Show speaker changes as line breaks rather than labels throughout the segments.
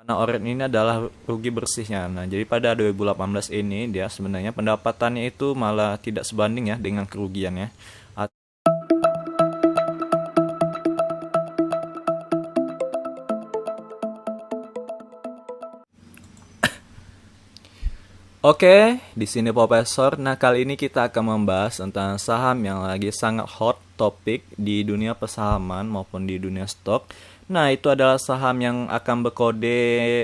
Warna oranye ini adalah rugi bersihnya. Nah, jadi pada 2018 ini dia sebenarnya pendapatannya itu malah tidak sebanding ya dengan kerugiannya. Oke, di sini Profesor. Nah, kali ini kita akan membahas tentang saham yang lagi sangat hot topik di dunia persahaman maupun di dunia stok. Nah, itu adalah saham yang akan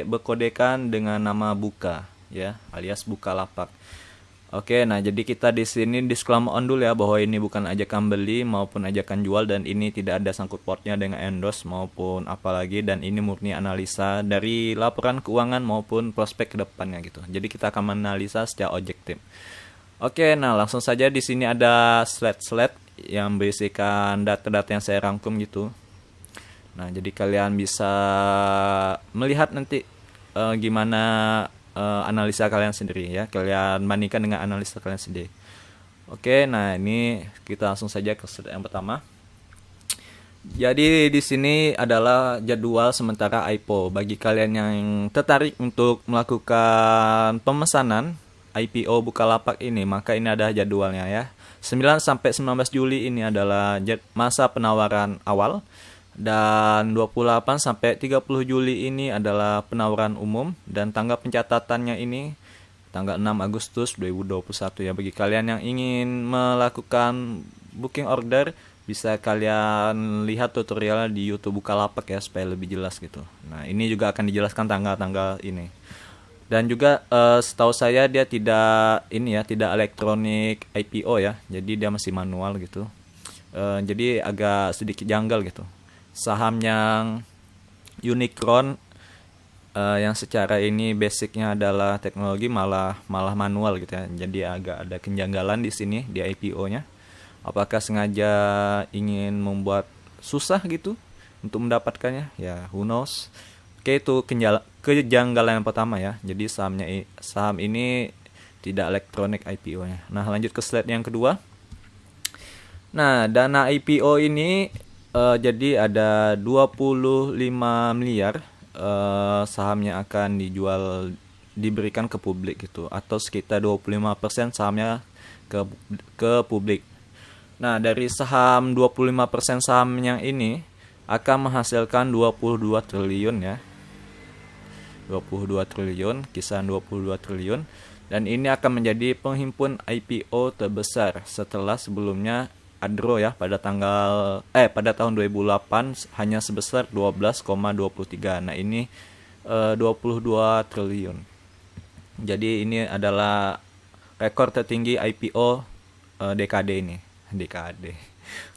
berkodekan dengan nama Buka, ya, alias Bukalapak. Oke, nah jadi kita di sini disclaimer on dulu ya bahwa ini bukan ajakan beli maupun ajakan jual dan ini tidak ada sangkut pautnya dengan endorse maupun apalagi dan ini murni analisa dari laporan keuangan maupun prospek ke depannya gitu. Jadi kita akan menganalisa secara objektif. Oke, nah langsung saja di sini ada slide-slide yang berisikan data-data yang saya rangkum gitu. Nah, jadi kalian bisa melihat nanti gimana analisa kalian sendiri ya. Kalian bandingkan dengan analisa kalian sendiri. Oke, nah ini kita langsung saja ke slide yang pertama. Jadi di sini adalah jadwal sementara IPO bagi kalian yang tertarik untuk melakukan pemesanan IPO Bukalapak ini, maka ini ada jadwalnya ya. 9 sampai 19 Juli ini adalah masa penawaran awal dan 28 sampai 30 Juli ini adalah penawaran umum dan tanggal pencatatannya ini tanggal 6 Agustus 2021 ya. Bagi kalian yang ingin melakukan booking order bisa kalian lihat tutorial di YouTube Bukalapak ya supaya lebih jelas gitu. Nah, ini juga akan dijelaskan tanggal-tanggal ini. Dan juga setahu saya dia tidak ini ya, tidak elektronik IPO ya. Jadi dia masih manual gitu. Jadi agak sedikit janggal gitu. Saham yang Unicron yang secara ini basicnya adalah teknologi malah manual gitu ya. Jadi agak ada kejanggalan di sini di IPO-nya. Apakah sengaja ingin membuat susah gitu untuk mendapatkannya? Ya, who knows. Oke, itu kejanggalan yang pertama ya. Jadi saham ini tidak elektronik IPO-nya. Nah, lanjut ke slide yang kedua. Nah, dana IPO ini jadi ada 25 miliar sahamnya akan diberikan ke publik gitu atau sekitar 25% sahamnya ke publik. Nah, dari saham 25% saham yang ini akan menghasilkan 22 triliun ya. 22 triliun, kisaran 22 triliun dan ini akan menjadi penghimpun IPO terbesar setelah sebelumnya Adro ya pada tahun 2008 hanya sebesar 12,23. Nah, ini 22 triliun. Jadi ini adalah rekor tertinggi IPO dekade ini. Dekade.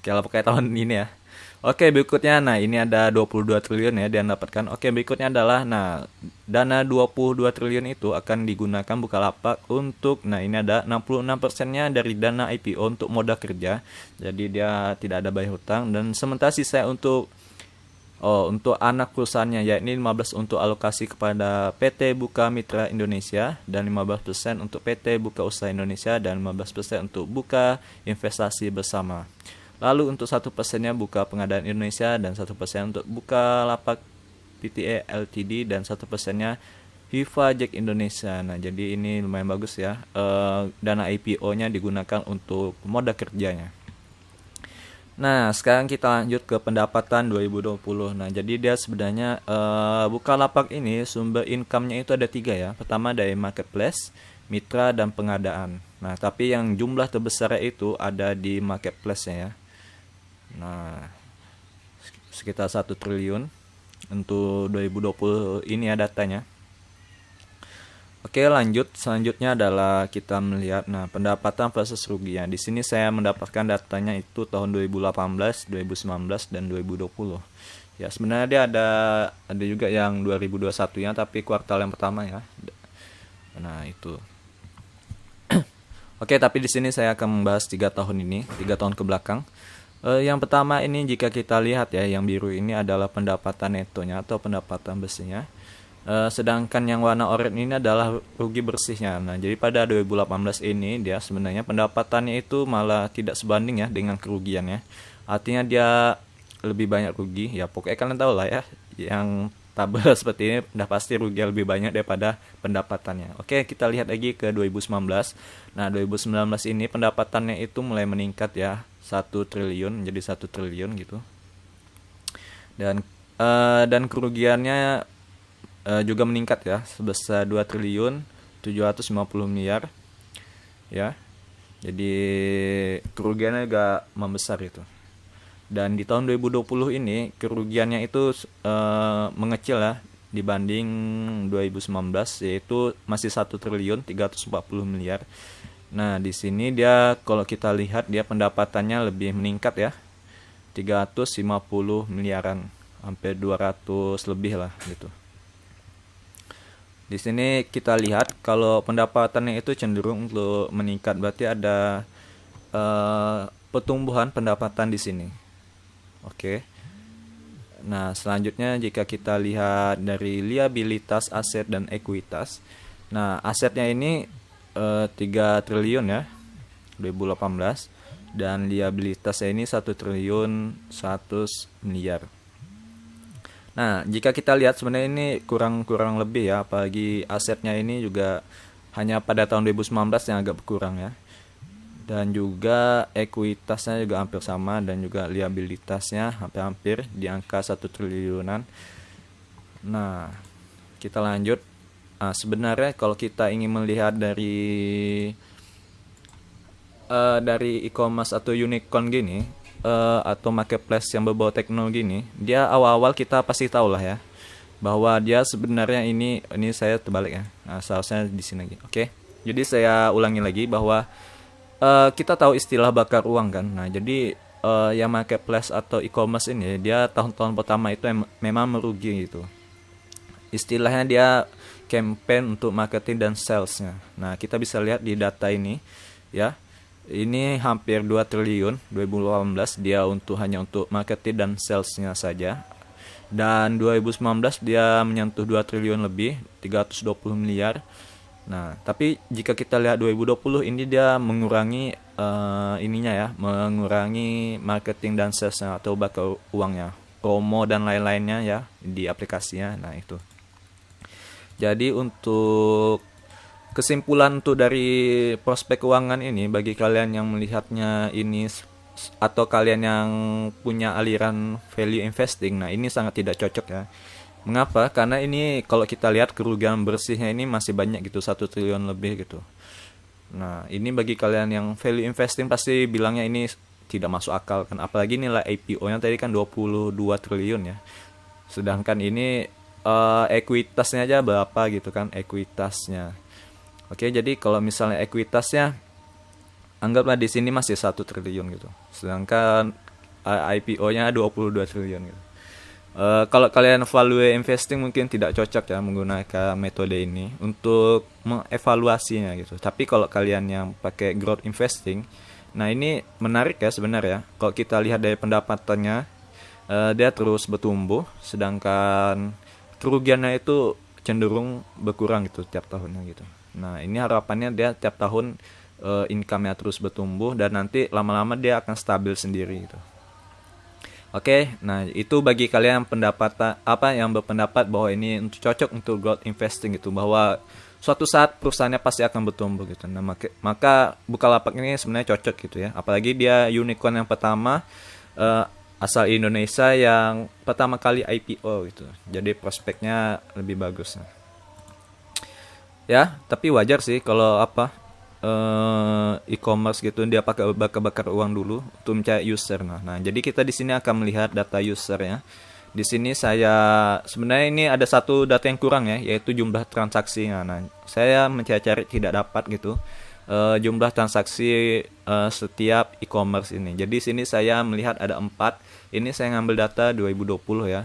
Kalau pakai tahun ini ya. Oke, berikutnya nah ini ada 22 triliun ya dia dapatkan. Oke, berikutnya adalah nah dana 22 triliun itu akan digunakan Bukalapak untuk nah ini ada 66%-nya dari dana IPO untuk modal kerja. Jadi dia tidak ada bayar hutang dan sementara sisa untuk anak perusahaannya yakni 15 untuk alokasi kepada PT Buka Mitra Indonesia dan 15% untuk PT Buka Usaha Indonesia dan 15% untuk Buka Investasi Bersama. Lalu untuk 1%-nya Buka Pengadaan Indonesia dan 1% untuk Bukalapak Pte Ltd dan 1%-nya Viva Jack Indonesia. Nah, jadi ini lumayan bagus ya. Dana IPO-nya digunakan untuk modal kerjanya. Nah, sekarang kita lanjut ke pendapatan 2020. Nah, jadi dia sebenarnya Bukalapak ini sumber income-nya itu ada 3 ya. Pertama dari marketplace, mitra, dan pengadaan. Nah, tapi yang jumlah terbesar itu ada di marketplace-nya ya. Nah, sekitar 1 triliun untuk 2020 ini ya datanya. Oke, lanjut. Selanjutnya adalah kita melihat pendapatan versus rugi ya. Di sini saya mendapatkan datanya itu tahun 2018, 2019 dan 2020. Ya, sebenarnya dia ada juga yang 2021-nya tapi kuartal yang pertama ya. Nah, itu. Oke, tapi di sini saya akan membahas 3 tahun ini, 3 tahun ke belakang. Yang pertama ini jika kita lihat ya, yang biru ini adalah pendapatan netonya atau pendapatan bersihnya. Sedangkan yang warna oranye ini adalah rugi bersihnya. Nah, jadi pada 2018 ini dia sebenarnya pendapatannya itu malah tidak sebanding ya dengan kerugiannya. Artinya dia lebih banyak rugi. Ya pokoknya kalian tahu lah ya, yang tabel seperti ini udah pasti rugi lebih banyak daripada pendapatannya. Oke, kita lihat lagi ke 2019. Nah, 2019 ini pendapatannya itu mulai meningkat ya, 1 triliun jadi 1 triliun gitu. Dan kerugiannya juga meningkat ya, sebesar 2 triliun 750 miliar ya. Jadi kerugiannya agak membesar itu. Dan di tahun 2020 ini kerugiannya itu mengecil ya dibanding 2019, yaitu masih 1 triliun 340 miliar. Nah, di sini dia kalau kita lihat dia pendapatannya lebih meningkat ya. 350 miliaran, hampir 200 lebih lah gitu. Di sini kita lihat kalau pendapatannya itu cenderung untuk meningkat, berarti ada pertumbuhan pendapatan di sini. Oke. Nah, selanjutnya jika kita lihat dari liabilitas, aset dan ekuitas. Nah, asetnya ini 3 triliun ya 2018, dan liabilitasnya ini 1 triliun 100 miliar. Nah, jika kita lihat sebenarnya ini kurang lebih ya, apalagi asetnya ini juga hanya pada tahun 2019 yang agak berkurang ya. Dan juga ekuitasnya juga hampir sama, dan juga liabilitasnya hampir di angka 1 triliunan. Nah, kita lanjut. Sebenarnya kalau kita ingin melihat dari e-commerce atau unicorn gini, atau marketplace yang berbau teknologi ini, dia awal-awal kita pasti tahu lah ya bahwa dia sebenarnya ini saya terbalik ya. Nah, seharusnya di sini lagi. Oke. Jadi saya ulangi lagi bahwa kita tahu istilah bakar uang kan. Nah, jadi yang marketplace atau e-commerce ini dia tahun-tahun pertama itu memang merugi gitu. Istilahnya dia campaign untuk marketing dan salesnya. Nah, kita bisa lihat di data ini ya. Ini hampir 2 triliun 2018 dia hanya untuk marketing dan salesnya saja. Dan 2019 dia menyentuh 2 triliun lebih, 320 miliar. Nah, tapi jika kita lihat 2020 ini dia mengurangi mengurangi marketing dan salesnya atau bakar uangnya, promo dan lain-lainnya ya di aplikasinya. Nah, itu. Jadi untuk kesimpulan tuh dari prospek keuangan ini, bagi kalian yang melihatnya ini atau kalian yang punya aliran value investing, nah ini sangat tidak cocok ya. Mengapa? Karena ini kalau kita lihat kerugian bersihnya ini masih banyak gitu, 1 triliun lebih gitu. Nah, ini bagi kalian yang value investing pasti bilangnya ini tidak masuk akal kan, apalagi nilai IPO-nya tadi kan 22 triliun ya. Sedangkan ini ekuitasnya aja berapa gitu kan, ekuitasnya. Oke, jadi kalau misalnya ekuitasnya anggaplah di sini masih 1 triliun gitu. Sedangkan IPO-nya 22 triliun gitu. Kalau kalian value investing mungkin tidak cocok ya menggunakan metode ini untuk mengevaluasinya gitu. Tapi kalau kalian yang pakai growth investing, nah ini menarik ya sebenarnya. Kalau kita lihat dari pendapatannya, dia terus bertumbuh, sedangkan kerugiannya itu cenderung berkurang gitu tiap tahunnya gitu. Nah, ini harapannya dia tiap tahun income-nya terus bertumbuh, dan nanti lama-lama dia akan stabil sendiri gitu. Oke, nah itu bagi kalian yang berpendapat bahwa ini cocok untuk growth investing gitu, bahwa suatu saat perusahaannya pasti akan bertumbuh gitu. Nah, maka Bukalapak ini sebenarnya cocok gitu ya. Apalagi dia unicorn yang pertama asal Indonesia yang pertama kali IPO gitu. Jadi prospeknya lebih bagus. Ya, tapi wajar sih kalau e-commerce gitu dia pakai bakar uang dulu untuk mencari user. Nah, jadi kita di sini akan melihat data usernya. Di sini saya sebenarnya ini ada satu data yang kurang ya, yaitu jumlah transaksi. Nah, saya mencari tidak dapat gitu jumlah transaksi setiap e-commerce ini. Jadi sini saya melihat ada 4. Ini saya ngambil data 2020 ya.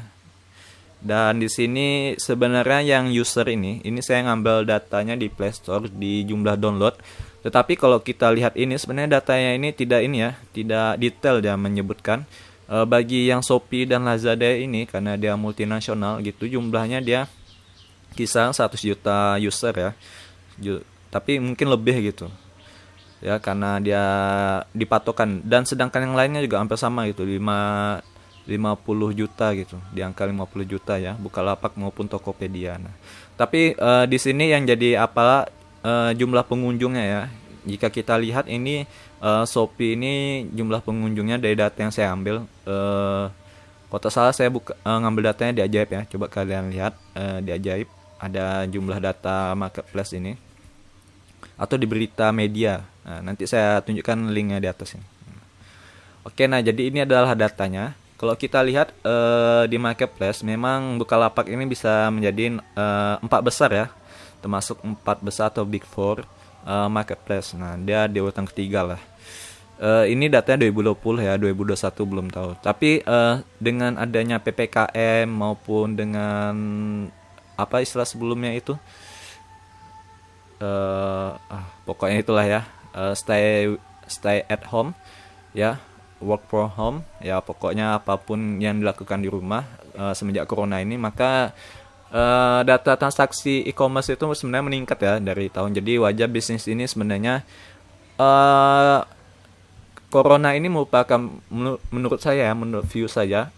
Dan di sini sebenarnya yang user ini saya ngambil datanya di Play Store di jumlah download. Tetapi kalau kita lihat ini sebenarnya datanya ini tidak detail dia menyebutkan. Bagi yang Shopee dan Lazada ini karena dia multinasional gitu, jumlahnya dia kisar 100 juta user ya. Tapi mungkin lebih gitu. Ya karena dia dipatokan, dan sedangkan yang lainnya juga hampir sama gitu, 5 50 juta gitu, di angka 50 juta ya, Bukalapak maupun Tokopedia. Nah, tapi di sini yang jadi apalah jumlah pengunjungnya ya. Jika kita lihat ini Shopee ini jumlah pengunjungnya dari data yang saya ambil, kalau tak salah saya ngambil datanya di Ajaib ya. Coba kalian lihat di Ajaib ada jumlah data marketplace ini atau di berita media. Nah, nanti saya tunjukkan linknya di atas ini. Oke, nah jadi ini adalah datanya. Kalau kita lihat di marketplace, memang Bukalapak ini bisa menjadi 4 besar ya, termasuk 4 besar atau big four marketplace. Nah, dia di urutan ketiga lah. Ini datanya 2020 ya, 2021 belum tahu. Tapi dengan adanya PPKM maupun dengan apa istilah sebelumnya itu, pokoknya itulah ya, stay at home ya, work from home ya, pokoknya apapun yang dilakukan di rumah semenjak corona ini, maka data transaksi e-commerce itu sebenarnya meningkat ya dari tahun. Jadi wajah bisnis ini sebenarnya corona ini merupakan, menurut saya, menurut view saya,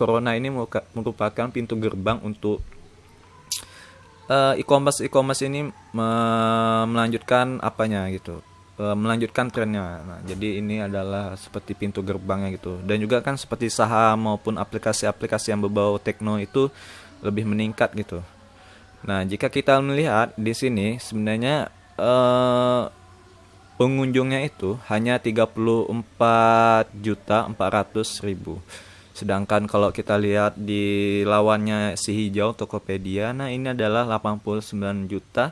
corona ini merupakan pintu gerbang untuk e-commerce ini melanjutkan apanya gitu, melanjutkan trennya. Nah, jadi ini adalah seperti pintu gerbangnya gitu. Dan juga kan seperti saham maupun aplikasi-aplikasi yang berbau tekno itu lebih meningkat gitu. Nah, jika kita melihat di sini sebenarnya pengunjungnya itu hanya 34.400.000. Sedangkan kalau kita lihat di lawannya si hijau Tokopedia, nah ini adalah 89 juta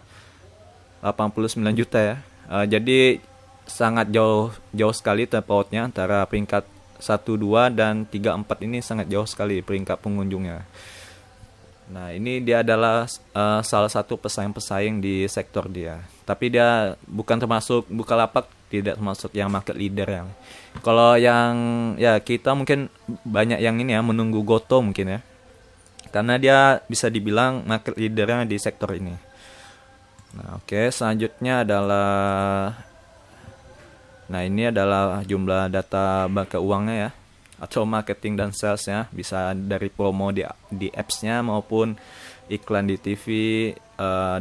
ya. Jadi sangat jauh sekali terpautnya antara peringkat 1, 2 dan 3, 4 ini sangat jauh sekali peringkat pengunjungnya. Nah, ini dia adalah salah satu pesaing-pesaing di sektor dia. Tapi dia bukan termasuk Bukalapak, tidak termasuk yang market leader yang. Kalau yang ya kita mungkin banyak yang ini ya menunggu Goto mungkin ya. Karena dia bisa dibilang market leadernya di sektor ini. Nah, oke, selanjutnya adalah, nah ini adalah jumlah data bank uangnya ya, atau marketing dan salesnya, bisa dari promo di apps-nya maupun iklan di TV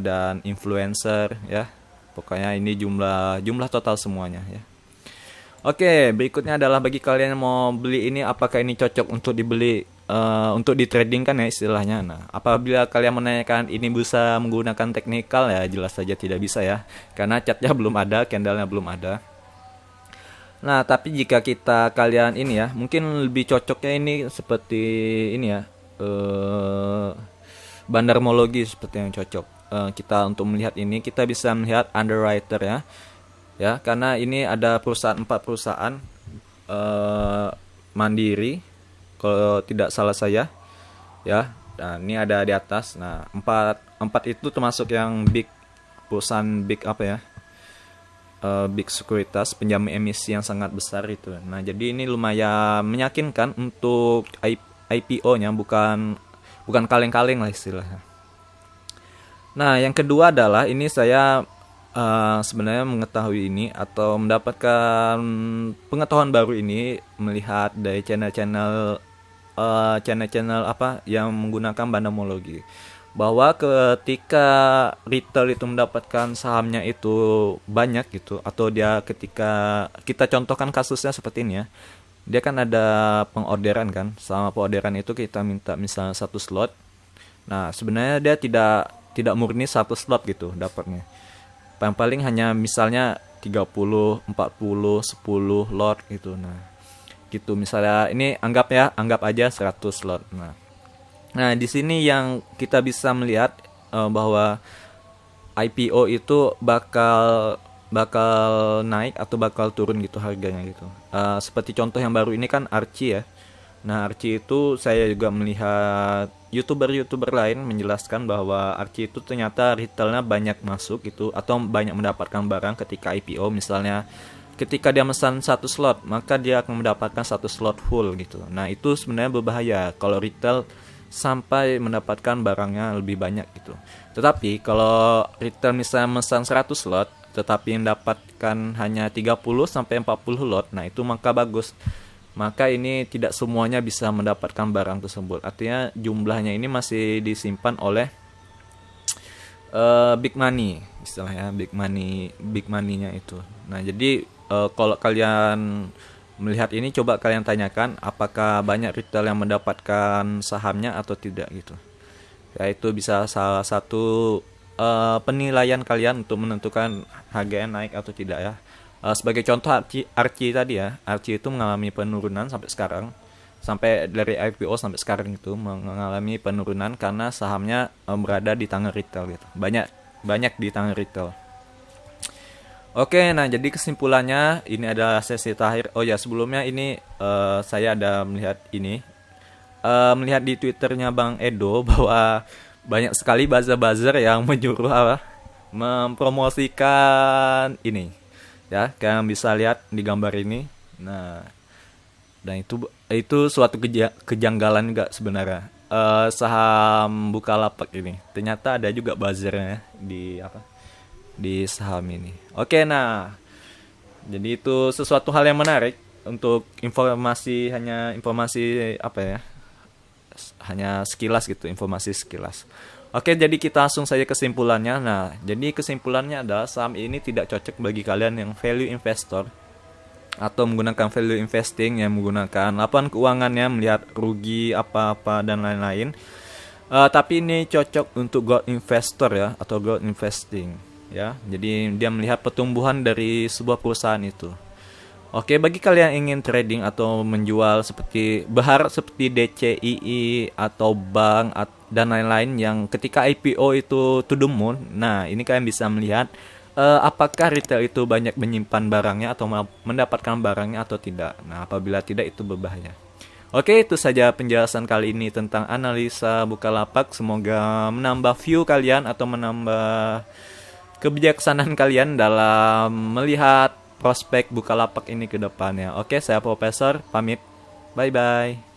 dan influencer ya. Pokoknya ini jumlah total semuanya ya. Oke, berikutnya adalah bagi kalian yang mau beli ini, apakah ini cocok untuk dibeli untuk di trading kan ya istilahnya. Nah, apabila kalian menanyakan ini bisa menggunakan teknikal, ya jelas saja tidak bisa ya, karena catnya belum ada, candlenya belum ada. Nah, tapi jika kalian ini ya, mungkin lebih cocoknya ini seperti ini ya, bandarmologi seperti yang cocok. Kita untuk melihat ini, kita bisa melihat underwriter ya, karena ini ada 4 perusahaan mandiri kalau tidak salah saya ya. Nah, ini ada di atas. Nah, 4 itu termasuk yang perusahaan apa ya, big sekuritas penjamin emisi yang sangat besar itu. Nah, jadi ini lumayan meyakinkan untuk IPO-nya, bukan kaleng-kaleng lah istilahnya. Nah, yang kedua adalah ini saya sebenarnya mengetahui ini atau mendapatkan pengetahuan baru ini melihat dari channel-channel apa yang menggunakan bandarmologi, bahwa ketika retail itu mendapatkan sahamnya itu banyak gitu, atau dia ketika kita contohkan kasusnya seperti ini ya, dia kan ada pengorderan kan, sama pengorderan itu kita minta misalnya 1 slot. Nah, sebenarnya dia tidak murni 1 slot gitu dapatnya. Paling hanya misalnya 30, 40, 10 lot gitu. Nah, gitu misalnya ini anggap aja 100 slot. Nah, di sini yang kita bisa melihat bahwa IPO itu bakal naik atau bakal turun gitu harganya gitu. Seperti contoh yang baru ini kan Archie ya. Nah, Archie itu saya juga melihat YouTuber lain menjelaskan bahwa Archie itu ternyata retailnya banyak masuk gitu, atau banyak mendapatkan barang ketika IPO. Misalnya ketika dia memesan 1 slot, maka dia akan mendapatkan 1 slot full gitu. Nah, itu sebenarnya berbahaya kalau retail sampai mendapatkan barangnya lebih banyak gitu. Tetapi kalau retail misalnya memesan 100 slot tetapi mendapatkan hanya 30 sampai 40 lot, nah itu maka bagus. maka ini tidak semuanya bisa mendapatkan barang tersebut. Artinya jumlahnya ini masih disimpan oleh big money, istilahnya big money-nya itu. Nah, jadi kalau kalian melihat ini, coba kalian tanyakan apakah banyak retail yang mendapatkan sahamnya atau tidak gitu. Ya, itu bisa salah satu penilaian kalian untuk menentukan harganya naik atau tidak ya. Sebagai contoh Archie tadi ya, Archie itu mengalami penurunan sampai sekarang, sampai dari IPO sampai sekarang itu mengalami penurunan karena sahamnya berada di tangan retail gitu. Banyak di tangan retail. Oke, nah jadi kesimpulannya ini adalah sesi terakhir. Oh ya, sebelumnya ini saya ada melihat ini, melihat di Twitternya Bang Edo bahwa banyak sekali buzzer-buzzer yang menyuruh mempromosikan ini. Ya, kalian bisa lihat di gambar ini. Nah, dan itu suatu kejanggalan enggak sebenarnya. Saham Bukalapak ini ternyata ada juga buzzernya di saham ini. Oke, nah jadi itu sesuatu hal yang menarik untuk hanya informasi apa ya, hanya sekilas gitu, informasi sekilas. Oke, jadi kita langsung saja kesimpulannya. Nah, jadi kesimpulannya adalah saham ini tidak cocok bagi kalian yang value investor atau menggunakan value investing, yang menggunakan laporan keuangannya, melihat rugi apa-apa dan lain-lain. Tapi ini cocok untuk growth investor ya, atau growth investing ya. Jadi dia melihat pertumbuhan dari sebuah perusahaan itu. Oke, bagi kalian yang ingin trading atau menjual berharap seperti DCII atau bank dan lain-lain yang ketika IPO itu to the moon. Nah, ini kalian bisa melihat apakah retail itu banyak menyimpan barangnya atau mendapatkan barangnya atau tidak. Nah, apabila tidak, itu berbahaya. Oke, itu saja penjelasan kali ini tentang analisa Bukalapak. Semoga menambah view kalian atau menambah kebijaksanaan kalian dalam melihat prospek Bukalapak ini ke depannya. Oke, saya Profesor, pamit. Bye-bye.